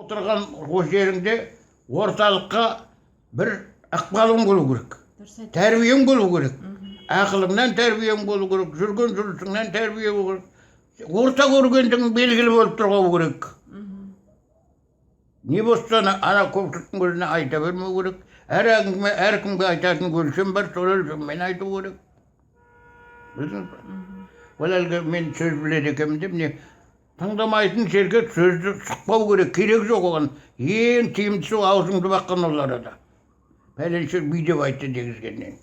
Отырған о жеріңде орталыққа бір ықпалың болу керек. Тәрбиең болу керек. Ақылыңнан тәрбиең болу керек. Жүрген жүрісіңнен тәрбие болу керек. Орта көргендігің белгілі болып тұрғау керек. Не болса ана көпшіліктің көзіне айта бермеу керек. Әркімге айтатын өлшем бар, сол өлшеммен айту керек. Білдіңіз бе? Ол әлгі мен сөз біледі екенмін деп не тыңдамайтын жерге сөзді сұқпау керек, керек жоқ оған. Ең тиімдісі аузыңды баққан ол арада. Пәленше бүй деп айтты дегізгеннен.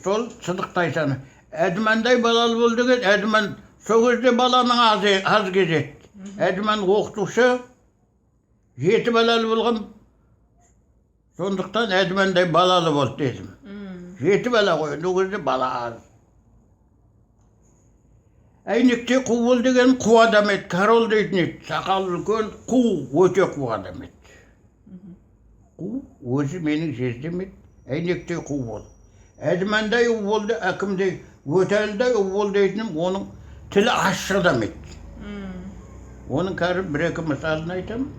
Сол Сыдық Тайсаны. Әдімандай балалы бол деген, әдіман сол кезде баланың аз кезет. Әдіман оқытушы, 7 балалы болған, сондықтан әдімандай балалы болды дедім. 7 бала ғой, ол кезде бала аз. Әйнекте қу бол деген қу адам еді, корол дейтін еді, сақалы үлкен, қу, өте қу адам еді. Қу, өзі менің жездем еді, әйнекте қу бол. Әдімандай ұл болды, әкімдей, өтәлдай ұл бол дейтінім, оның тілі ащы адам еді. Оның кәрі бір-екі мысалын айтам.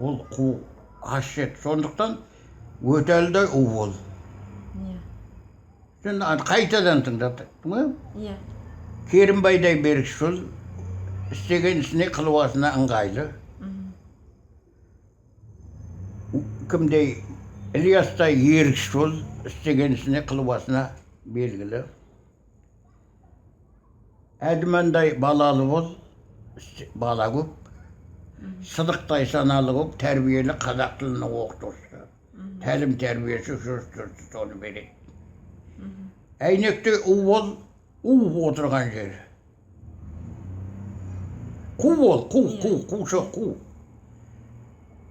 Ол қу, ащы еді, сондықтан өтәлдай ұл бол. Сен қайтадан тыңдады, ма? Керімбайдай берікшіл, істеген ісіне қылуасына ыңғайлы. Кімдей Ілиястай ерікшіл, істеген ісіне қылуасына белгілі. Әдімандай балалы бол, бала көп. Сыдықтай саналы көп, тәрбиелі қазақ тілінің оқытушы. Тәлім тәрбиесі жүрісті соны береді. Әйнекте у бол, у отырған жері. Қу бол, қу жоқ, қу.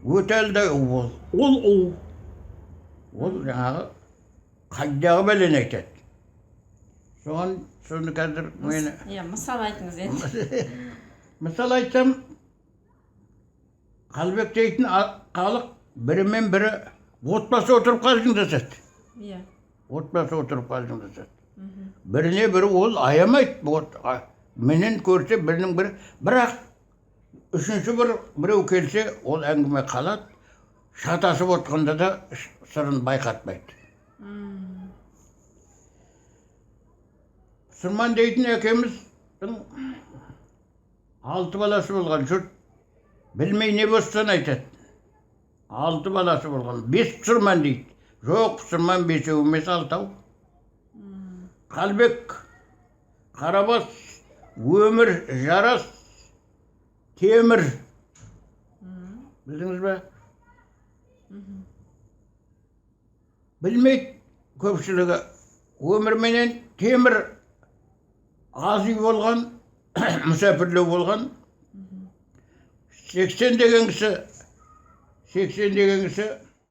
Өтәлдай у бол, ол у. Ол жаңағы қайдағы бәлен айтады. Соны қазір мені... Мысал айтыңыз еді. Мысал айтсам, Қалбек дейтін халық бірімен бірі отбасы отырып қалжыңдасады. Отбасы отырып қалжыңдасады. Біріне бірі ол аямайды. Менен көрсе бірінің бірі. Бірақ үшінші біреу келсе, ол әңгіме қалады. Шатасып отқанда да сырын байқатпайды. Сырман дейтін әкеміздің 6 баласы болған. Жұрт білмей не бостан айтады. 6 баласы болған. 5 Сырман дейді. Жоқ, Сырман 5 емес 6. Қалбек, Қарабас, Өмір, Жарас, Темір. Білдіңіз бе? Білмейді көпшілігі. Өмір менен Темір аз үй болған, мүсәпірлеу болған. 80 деген кісі